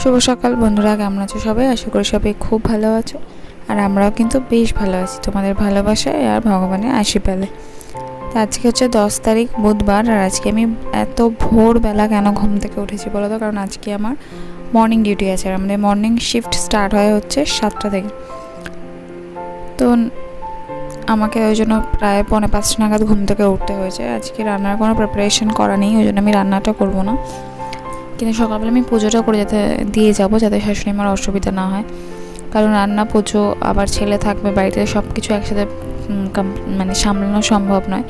শুভ সকাল বন্ধুরা, কেমন আছো সবাই? আশা করি সবাই খুব ভালো আছো। আর আমরাও কিন্তু বেশ ভালো আছি তোমাদের ভালোবাসায় আর ভগবানের আশীর্বাদে। তো আজকে হচ্ছে 10 তারিখ বুধবার। আর আজকে আমি এত ভোরবেলা কেন ঘুম থেকে উঠেছি বলো তো? কারণ আজকে আমার মর্নিং ডিউটি আছে। আর আমাদের মর্নিং শিফট স্টার্ট হয় হচ্ছে 7টা থেকে। তো আমাকে ওই জন্য প্রায় 4:45 নাগাদ ঘুম থেকে উঠতে হয়েছে। আজকে রান্নার কোনো প্রিপারেশন করা নেই, ওই জন্য আমি রান্নাটা করবো না। কিন্তু সকালবেলা আমি পুজোটা করে দিয়ে যাবো, যাতে শাশুড়ি আমার অসুবিধা না হয়। কারণ রান্না পুজো আবার ছেলে থাকবে বাড়িতে, সব কিছু একসাথে মানে সামলানো সম্ভব নয়।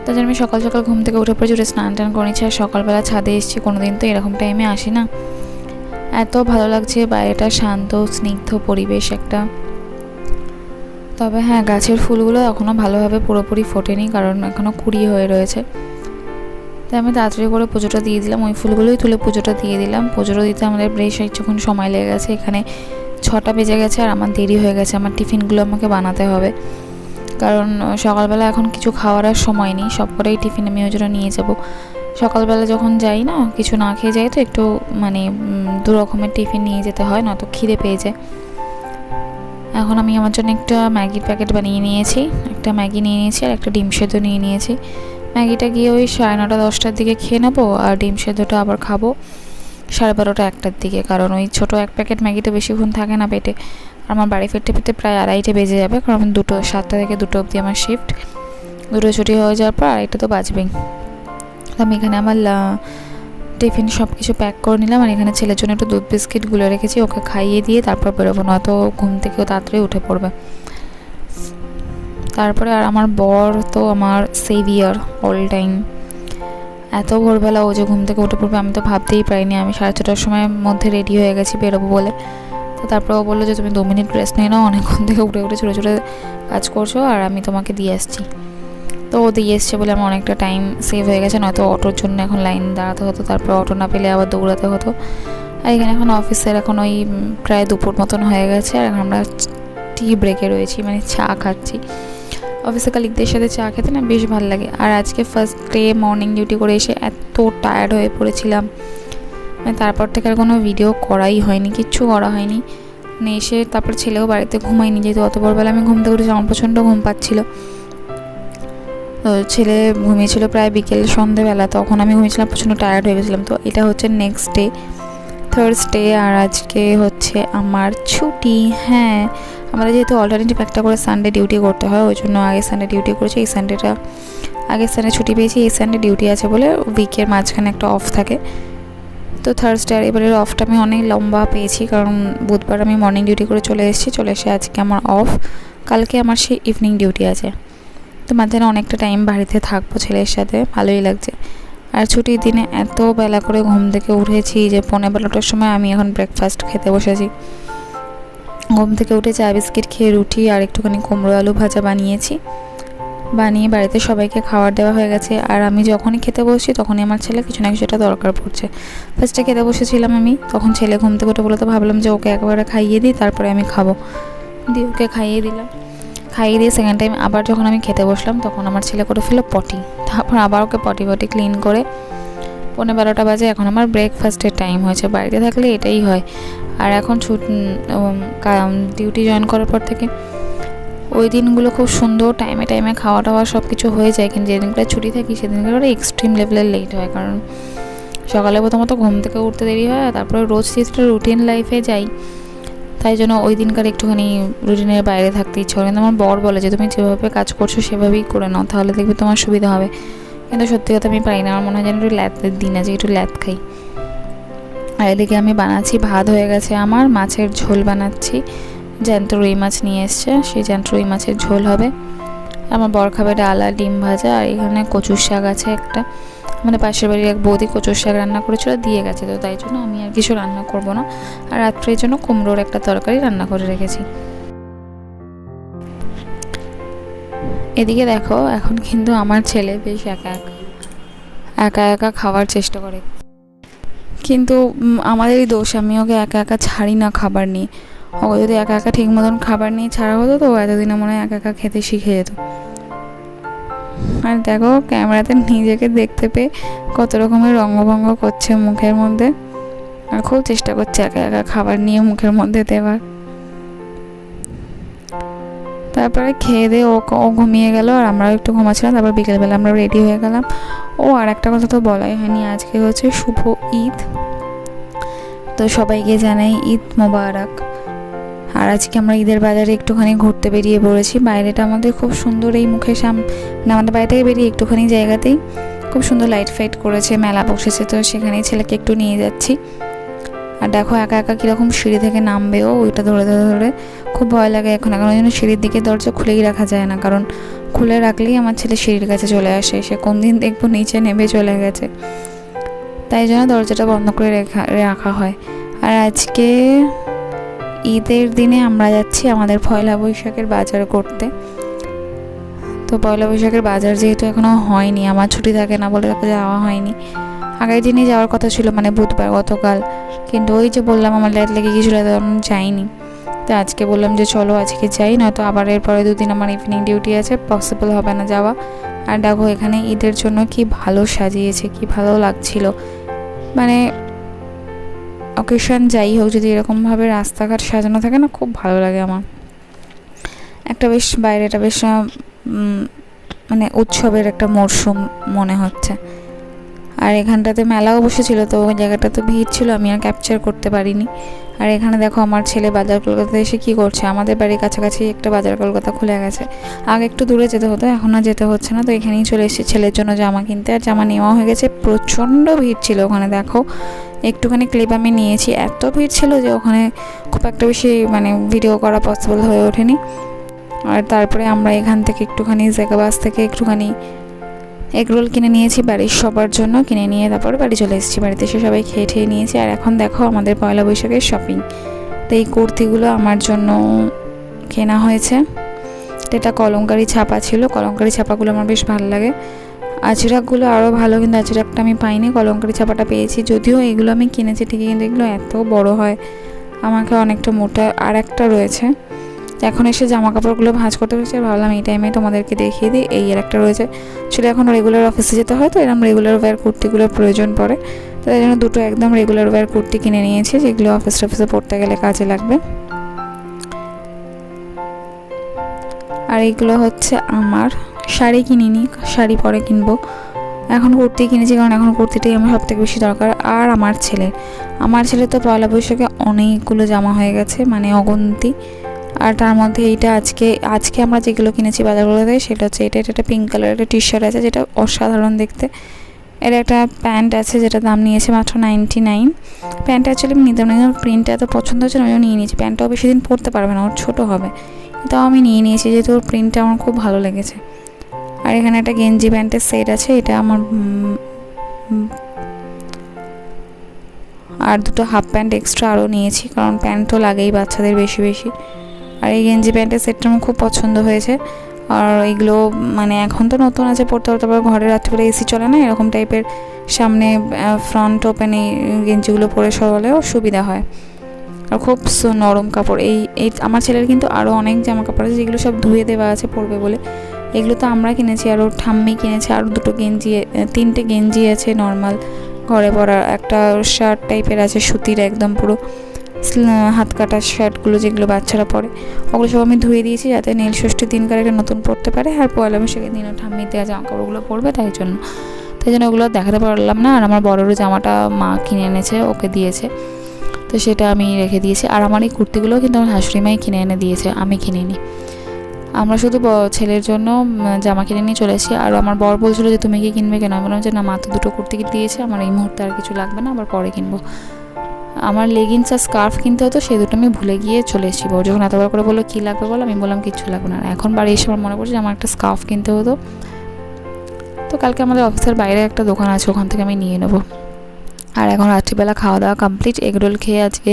তার জন্য আমি সকাল সকাল ঘুম থেকে উঠে পড়েছি, উঠে স্নান টান করে নিচ্ছি। আর সকালবেলা ছাদে এসেছি, কোনো দিন তো এরকম টাইমে আসি না। এত ভালো লাগছে, বাইরেটা শান্ত স্নিগ্ধ পরিবেশ একটা। তবে হ্যাঁ, গাছের ফুলগুলো এখনও ভালোভাবে পুরোপুরি ফোটেনি, কারণ এখনও কুড়ি হয়ে রয়েছে। তাই আমি তাড়াতাড়ি করে পুজোটা দিয়ে দিলাম, ওই ফুলগুলোই তুলে পুজোটা দিয়ে দিলাম। পুজোটা দিতে আমাদের বেশ কিছুক্ষণ সময় লেগে গেছে। এখানে 6টা বেজে গেছে আর আমার দেরি হয়ে গেছে। আমার টিফিনগুলো আমাকে বানাতে হবে, কারণ সকালবেলা এখন কিছু খাওয়ার আর সময় নেই। সব করেই টিফিন আমি ওই জন্য নিয়ে যাব। সকালবেলা যখন যাই না, কিছু না খেয়ে যাই, তো একটু মানে 2 রকমের টিফিন নিয়ে যেতে হয়, নয়তো খিদে পেয়ে যায়। এখন আমি আমার জন্য একটা ম্যাগির প্যাকেট বানিয়ে নিয়েছি, একটা ম্যাগি নিয়ে নিয়েছি আর একটা ডিম সেদ্ধ নিয়ে নিয়েছি। ম্যাগিটা গিয়ে ওই 9:30 10টার দিকে খেয়ে নেবো, আর ডিম সেদ্ধটা আবার খাবো 12:30 1টার দিকে। কারণ ওই ছোটো এক প্যাকেট ম্যাগি তো বেশিক্ষণ থাকে না পেটে। আর আমার বাড়ি ফিরতে ফিরতে প্রায় 2:30 বেজে যাবে, কারণ 7টা থেকে 2টো অবধি আমার শিফট। 2টো ছুটি হয়ে যাওয়ার পর 2:30 তো বাজবেই। তো আমি এখানে আমার টিফিন সব কিছু প্যাক করে নিলাম। আর এখানে ছেলের জন্য একটু দুধ বিস্কিটগুলো রেখেছি, ওকে খাইয়ে দিয়ে তারপর বেরোবো, নয়তো ঘুম থেকেও তাড়াতাড়ি উঠে পড়বে। তারপরে আর আমার বর তো আমার সেভিয়ার অল টাইম। এত ভোরবেলা ও যে ঘুম থেকে উঠে পড়বে আমি তো ভাবতেই পারিনি। আমি 6:30টার সময়ের মধ্যে রেডি হয়ে গেছি বেরোবো বলে। তো তারপর ও বললো যে তুমি 2 মিনিট রেস্ট নিয়ে নাও, অনেকক্ষণ থেকে উঠে উঠে ছোটো ছোটো কাজ করছো, আর আমি তোমাকে দিয়ে আসছি। তো ও দিয়ে এসছে বলে আমার অনেকটা টাইম সেভ হয়ে গেছে, নয়তো অটোর জন্য এখন লাইন দাঁড়াতে হতো, তারপর অটো না পেলে আবার দৌড়াতে হতো। আর এখানে এখন অফিসের এখন ওই প্রায় দুপুর মতন হয়ে গেছে। আর এখন আমরা টি ব্রেকে রয়েছি, মানে চা খাচ্ছি। অফিসে কালিকদের সাথে চা খেতে না বেশ ভালো লাগে। আর আজকে ফার্স্ট ডে মর্নিং ডিউটি করে এসে এত টায়ার্ড হয়ে পড়েছিলাম, মানে তারপর থেকে আর কোনো ভিডিও করাই হয়নি, কিচ্ছু করা হয়নি। মানে এসে তারপর ছেলেও বাড়িতে ঘুমায়নি, যেহেতু অত ভোরবেলা আমি ঘুম থেকে উঠেছি, আমার প্রচণ্ড ঘুম পাচ্ছিল। তো ছেলে ঘুমিয়েছিল প্রায় বিকেল সন্ধেবেলা, তখন আমি ঘুমিয়েছিলাম, প্রচণ্ড টায়ার্ড হয়ে গেছিলাম। তো এটা হচ্ছে নেক্সট ডে, থার্সডে। আর আজকে হচ্ছে আমার ছুটি। হ্যাঁ, আমাদের যেহেতু অল্টারনেটিভ একটা করে সানডে ডিউটি করতে হয়, ওই জন্য আগে সানডে ডিউটি করেছি। এই সানডেটা আগের সানডে ছুটি পেয়েছি, এই সানডে ডিউটি আছে বলে উইকের মাঝখানে একটা অফ থাকে। তো থার্সডে আর এবারের অফটা আমি অনেক লম্বা পেয়েছি, কারণ বুধবার আমি মর্নিং ডিউটি করে চলে এসে আজকে আমার অফ। কালকে আমার সেই ইভিনিং ডিউটি আছে। তো মাঝখানে অনেকটা টাইম বাড়িতে থাকবো ছেলের সাথে, ভালোই লাগছে। আর ছুটির দিনে এত বেলা করে ঘুম থেকে উঠেছি যে 11:30টার সময় আমি এখন ব্রেকফাস্ট খেতে বসেছি। ঘুম থেকে উঠে চা বিস্কিট খেয়ে রুটি আর একটুখানি কুমড়ো আলু ভাজা বানিয়ে বাড়িতে সবাইকে খাবার দেওয়া হয়ে গেছে। আর আমি যখনই খেতে বসছি তখনই আমার ছেলে কিছু না কিছুটা দরকার পড়ছে। ফার্স্টে খেতে বসেছিলাম আমি, তখন ছেলে ঘুম থেকে উঠে বলে, তো ভাবলাম যে ওকে একবারে খাইয়ে দিই, তারপরে আমি খাবো। দিয়ে ওকে খাইয়ে দিলাম। খাইয়ে দিয়ে সেকেন্ড টাইম আবার যখন আমি খেতে বসলাম, তখন আমার ছেলে করে ফেললো পটি। তারপর আবার ওকে পটি ক্লিন করে 11:30 বাজে। এখন আমার ব্রেকফাস্টের টাইম হয়েছে। বাড়িতে থাকলে এটাই হয়। আর এখন ডিউটি জয়েন করার পর থেকে ওই দিনগুলো খুব সুন্দর, টাইমে খাওয়া দাওয়া সব কিছু হয়ে যায়। কিন্তু যেদিনগুলো ছুটি থাকি সেদিনগুলো এক্সট্রিম লেভেলের লেট হয়, কারণ সকালে প্রথমত ঘুম থেকে উঠতে দেরি হয়, তারপরে রোজ যেহেতু রুটিন লাইফে যাই, তাই জন্য ওই দিনকার একটুখানি রুটিনের বাইরে থাকতে ইচ্ছে করে। কিন্তু আমার বর বলে যে তুমি যেভাবে কাজ করছো সেভাবেই করে নাও, তাহলে দেখবে তোমার সুবিধা হবে। কিন্তু সত্যি কথা আমি পারি না, আমার মনে হয় যেন একটু ল্যাথের দিন আছে, একটু ল্যাথ খাই। আর এদিকে আমি বানাচ্ছি, ভাত হয়ে গেছে আমার, মাছের ঝোল বানাচ্ছি। জ্যান্ত রুই মাছ নিয়ে এসছে, সেই জ্যান্ত রুই মাছের ঝোল হবে। আমার বর খাবে ডাল আর ডিম ভাজা। আর এখানে কচুর শাক আছে একটা, আমাদের পাশের বাড়ির এক বৌদি কচুর শাক রান্না করেছিল, দিয়ে গেছে। তো তাই জন্য আমি আর কিছু রান্না করব না। আর রাত্রের জন্য কুমড়োর একটা তরকারি রান্না করে রেখেছি। এদিকে দেখো, এখন কিন্তু আমার ছেলে বেশ একা একা খাওয়ার চেষ্টা করে, কিন্তু আমাদেরই দোষ, আমি ওকে একা ছাড়ি না খাবার নিয়ে। ওকে যদি একা ঠিক মতন খাবার নিয়ে ছাড়া হতো, তো এতদিনে মনে হয় একা খেতে শিখে যেত। আর দেখো, ক্যামেরাতে নিজেকে দেখতে পেয়ে কত রকমের রঙ্গভঙ্গ করছে মুখের মধ্যে। আর খুব চেষ্টা করছে একা একা খাবার নিয়ে মুখের মধ্যে দেওয়ার। তারপরে খেয়ে দিয়ে ও ঘুমিয়ে গেল আর আমরাও একটু ঘুমাচ্ছিলাম। তারপর বিকেলবেলা আমরা রেডি হয়ে গেলাম। আর একটা কথা তো বলাই হয়নি, আজকে হচ্ছে শুভ ঈদ, তো সবাইকে জানাই ঈদ মোবারক। আর আজকে আমরা ঈদের বাজারে একটুখানি ঘুরতে বেরিয়ে পড়েছি। বাইরেটা আমাদের খুব সুন্দর, এই মুখের সামনে আমাদের বাড়ি থেকে বেরিয়ে একটুখানি জায়গাতেই খুব সুন্দর লাইট ফাইট করেছে, মেলা বসেছে, তো সেখানেই ছেলেকে একটু নিয়ে যাচ্ছি। আর দেখো একা একা কীরকম সিঁড়ি থেকে নামবেও, ওইটা ধরে ধরে ধরে খুব ভয় লাগে এখন ওই জন্য সিঁড়ির দিকে দরজা খুলেই রাখা যায় না, কারণ খুলে রাখলেই আমার ছেলে সিঁড়ির কাছে চলে আসে, সে কোন দিন দেখবো নিচে নেমে চলে গেছে, তাই জন্য দরজাটা বন্ধ করে রাখা হয়। আর আজকে ঈদের দিনে আমরা যাচ্ছি আমাদের পয়লা বৈশাখের বাজার করতে। তো পয়লা বৈশাখের বাজার যেহেতু এখনও হয়নি, আমার ছুটি থাকে না বলে তাকে যাওয়া হয়নি। আগের দিনই যাওয়ার কথা ছিল, মানে বুধবার গতকাল, কিন্তু ওই যে বললাম আমার লেট লেগে গিয়েছিলো, তখন যাইনি। তো আজকে বললাম যে চলো আজকে যাই, নয়তো আবার এরপরে দুদিন আমার ইভিনিং ডিউটি আছে, পসিবল হবে না যাওয়া। আর দেখো এখানে ঈদের জন্য কি ভালো সাজিয়েছে, কি ভালো লাগছিল, মানে অকেশন যাই হোক যদি এরকমভাবে রাস্তাঘাট সাজানো থাকে না, খুব ভালো লাগে আমার। একটা বেশ বাইরেটা বেশ মানে উৎসবের একটা মরশুম মনে হচ্ছে। আর এখানটাতে মেলাও বসেছিল, তো ওই জায়গাটা তো ভিড় ছিল, আমি আর ক্যাপচার করতে পারিনি। আর এখানে দেখো আমার ছেলে বাজার কলকাতা এসে কী করছে, আমাদের বাড়ির কাছাকাছি একটা বাজার কলকাতা খুলে গেছে, আগে একটু দূরে যেতে হতো, এখন আর যেতে হচ্ছে না। তো এখানেই চলে এসেছে ছেলের জন্য জামা কিনতে, আর জামা নেওয়া হয়ে গেছে। প্রচণ্ড ভিড় ছিল ওখানে, দেখো একটুখানি ক্লিপ আমি নিয়েছি, এত ভিড় ছিল যে ওখানে খুব একটা বেশি মানে ভিডিও করা পসিবল হয়ে ওঠেনি। আর তারপরে আমরা এখান থেকে একটুখানি জায়গাবাস থেকে একটুখানি এগরোল কিনে নিয়েছি বাড়ির সবার জন্য, কিনে নিয়ে তারপরে বাড়ি চলে এসেছি। বাড়িতে এসে সবাই খেয়ে ঠেয়ে নিয়েছি। আর এখন দেখো আমাদের পয়লা বৈশাখের শপিং, তো এই কুর্তিগুলো আমার জন্য কেনা হয়েছে। এটা কলমকারি ছাপা ছিল, কলমকারি ছাপাগুলো আমার বেশ ভালো লাগে। আজরাকগুলো আরও ভালো, কিন্তু আজরাকটা আমি পাইনি, কলমকারি ছাপাটা পেয়েছি। যদিও এগুলো আমি কিনেছি ঠিকই, কিন্তু এগুলো এত বড় হয়, আমাকে অনেকটা মোটা। আর একটা রয়েছে, এখন এসে জামা কাপড়গুলো ভাঁজ করতে হয়েছে, ভাবলাম এই টাইমে তোমাদেরকে দেখিয়ে দিই। এই আর একটা রয়েছে, সেটা এখন রেগুলার অফিসে যেতে হয়, তো এরকম রেগুলার ওয়্যার কুর্তিগুলোর প্রয়োজন পড়ে, তো তাই জন্য দুটো একদম রেগুলার ওয়্যার কুর্তি কিনে নিয়েছি, যেগুলো অফিসে পড়তে গেলে কাজে লাগবে। আর এইগুলো হচ্ছে আমার শাড়ি কিনিনি, শাড়ি পরে কিনবো, এখন কুর্তি কিনেছি, কারণ এখন কুর্তিটাই আমার সবথেকে বেশি দরকার। আর আমার ছেলে তো পয়লা বৈশাখে অনেকগুলো জামা হয়ে গেছে, মানে অগুন্তি। আর তার মধ্যে এইটা আজকে আমরা যেগুলো কিনেছি বাজারগুলোতে, সেটা হচ্ছে এটা একটা পিঙ্ক কালারের একটা টি শার্ট আছে, যেটা অসাধারণ দেখতে। এর একটা প্যান্ট আছে, যেটা দাম নিয়েছে মাত্র 99। প্যান্টটা অ্যাকচুয়ালি আমি নিতাম না, কিন্তু প্রিন্টটা এত পছন্দ হচ্ছে না, নিয়ে নিয়েছি। প্যান্টটাও বেশি দিন পরতে পারবে না, ওর ছোটো হবে, তাও আমি নিয়ে নিয়েছি, যেহেতু ওর প্রিন্টটা আমার খুব ভালো লেগেছে। আর এখানে একটা গেঞ্জি প্যান্টের সেট আছে, এটা আমার আর দুটো হাফ প্যান্ট এক্সট্রা আরও নিয়েছি, কারণ প্যান্ট তো লাগেই বাচ্চাদের বেশি বেশি। আর এই গেঞ্জি প্যান্টের সেটটা আমার খুব পছন্দ হয়েছে। আর এগুলো মানে এখন তো নতুন আছে পরতে, তারপর ঘরে রাত্রিবেলা এসি চলে না, এরকম টাইপের সামনে ফ্রন্ট ওপেন এই গেঞ্জিগুলো পরে সরলেও সুবিধা হয়। আর খুব নরম কাপড়। এই আমার ছেলের কিন্তু আরও অনেক জামা কাপড় আছে, যেগুলো সব ধুয়ে দেওয়া আছে পরবে বলে, এগুলো তো আমরা কিনেছি। আর ওর ঠাম্মি কিনেছে আরও তিনটে গেঞ্জি আছে নর্মাল ঘরে পরার, একটা শার্ট টাইপের আছে সুতির, একদম পুরো হাত কাটা শার্টগুলো যেগুলো বাচ্চারা পরে, ওগুলো সব আমি ধুয়ে দিয়েছি, যাতে নীল ষষ্ঠীর দিনকার একটা নতুন পরতে পারে। আর পয়লা বৈশাখের দিনও ঠাম্মি দেওয়া জামা কাপড়গুলো পরবে, তাই জন্য ওগুলো দেখাতে পারলাম না। আর আমার বড়োরও জামাটা মা কিনে এনেছে, ওকে দিয়েছে, তো সেটা আমি রেখে দিয়েছি। আর আমার এই কুর্তিগুলোও কিন্তু আমার শাশুড়ি মাই কিনে এনে দিয়েছে, আমি কিনিনি। আমরা শুধু ছেলের জন্য জামা কিনে নিয়ে চলে এসেছি। আর আমার বর বলছিল যে তুমি কি কিনবে কেন, আমি বললাম যে না, মাত্র দুটো কুর্তি দিয়েছে, আমার এই মুহূর্তে আর কিছু লাগবে না, আবার পরে কিনবো। আমার লেগিংস আর স্কার্ফ কিনতে হতো, সেই দুটো আমি ভুলে গিয়ে চলে এসেছি। বড় যখন এতবার করে বললো কী লাগবে বলো, আমি বললাম কিচ্ছু লাগবে না। আর এখন বাড়ি এসে আমার মনে পড়ছে যে আমার একটা স্কার্ফ কিনতে হতো, তো কালকে আমাদের অফিসের বাইরে একটা দোকান আছে, ওখান থেকে আমি নিয়ে নেবো। আর এখন রাত্রিবেলা খাওয়া দাওয়া কমপ্লিট। এগরোল খেয়ে আজকে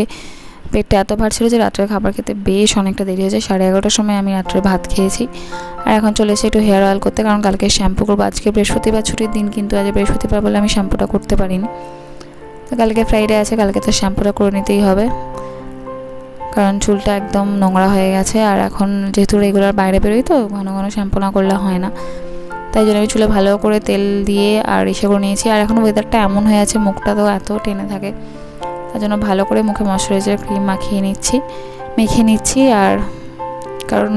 পেটটা এত ভার ছিল যে রাত্রে খাবার খেতে বেশ অনেকটা দেরি হয়েছে, 11:30টার সময় আমি রাত্রে ভাত খেয়েছি। আর এখন চলে এসে একটু হেয়ার অয়েল করতে, কারণ কালকে শ্যাম্পু করবো। আজকে বৃহস্পতিবার ছুটির দিন, কিন্তু আজ বৃহস্পতিবার বলে আমি শ্যাম্পুটা করতে পারিনি। তো কালকে ফ্রাইডে আছে, কালকে তো শ্যাম্পুটা করে নিতেই হবে, কারণ চুলটা একদম নোংরা হয়ে গেছে। আর এখন যেহেতু রেগুলার বাইরে বেরোই, তো ঘন ঘন শ্যাম্পু না করলে হয় না, তাই জন্য আমি চুলে ভালো করে তেল দিয়ে আর এসে করে নিয়েছি। আর এখন ওয়েদারটা এমন হয়ে আছে, মুখটা তো এত টেনে থাকে, তার জন্য ভালো করে মুখে ময়শ্চারাইজার ক্রিম মেখে নিচ্ছি। আর কারণ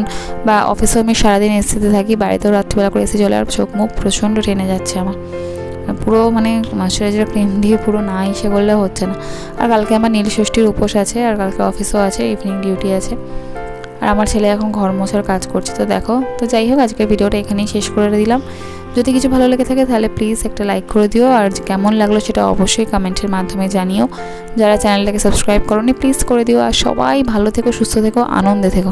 অফিসেও আমি সারাদিন এসিতে থাকি, বাড়িতেও রাত্রিবেলা করে এসি চলে, আর চোখ মুখ প্রচণ্ড টেনে যাচ্ছে আমার, পুরো ময়শ্চারাইজার ক্রিম দিয়ে পুরো না এসে করলে হচ্ছে না। আর কালকে আমার নীলষষ্ঠীর উপোস আছে, আর কালকে অফিসও আছে, ইভিনিং ডিউটি আছে। আর আমার ছেলে এখন ঘর মোছার কাজ করছে। তো দেখো, তো যাই হোক, আজকের ভিডিওটা এখানেই শেষ করে দিলাম। যদি কিছু ভালো লেগে থাকে তাহলে প্লিজ একটা লাইক করে দিও, আর কেমন লাগলো সেটা অবশ্যই কমেন্টের মাধ্যমে জানিও। যারা চ্যানেলটাকে সাবস্ক্রাইব করোনি প্লিজ করে দিও। আর সবাই ভালো থেকো, সুস্থ থেকো, আনন্দে থেকো।